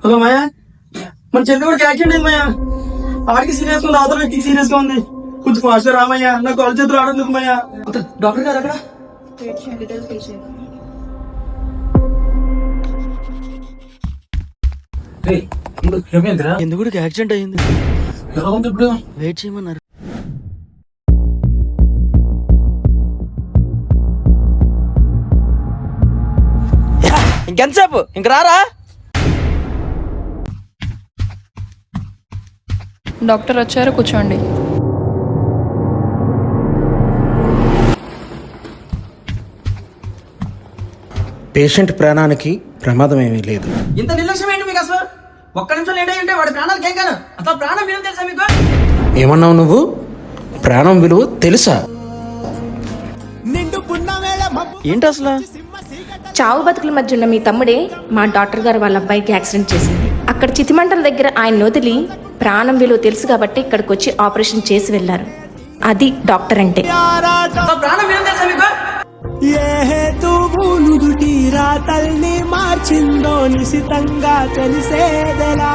Hello మాయా, మన చెల్లి కూడా యాక్సిడెంట్ అయింది మాయా. ఆడికి సీరియస్ గా ఉంది, అవతల వ్యక్తికి సీరియస్ గా ఉంది. కొంచెం ఫాస్ట్ రామయ్యా, నాకు కాల్ చేతులు ఆడలేదు మాయా. డాక్టర్ గారు అక్కడ ఎందుకు యాక్సిడెంట్ అయింది? ఎలా ఉంది ఇప్పుడు? వెయిట్ చేయమన్నారు. ఇంకెంతసేపు? ఇంక రారా? డాక్టర్ వచ్చారు, కూర్చోండి. పేషెంట్ ప్రాణానికి ప్రమాదం ఏమీ లేదు. ఇంత నిర్లక్ష్యం ఏంటి మీకు అసలు? ఒక్క నిమిషం లేట్ అయ్యింటే వాడి ప్రాణాలకి ఏం కాదు. అసలు ప్రాణం విలువ తెలుసా మీకు? ఏమన్నావు నువ్వు? ప్రాణం విలువ తెలుసా? ఏంటి అసలు? చావు బతుకుల మధ్య ఉన్న మీ తమ్ముడే మా డాక్టర్ గారు వాళ్ళ అబ్బాయికి యాక్సిడెంట్ చేసింది. అక్కడ చితిమంటల దగ్గర ఆయన వదిలి ప్రాణం విలువ తెలుసు కాబట్టి ఇక్కడికి వచ్చి ఆపరేషన్ చేసి వెళ్ళారు. అది డాక్టర్ అంటే. ప్రాణం విలువ తెలుసా మీకు? ఏ హేతువులు రాతల్ని మార్చిందో నిశితంగా తెలిసేదెలా.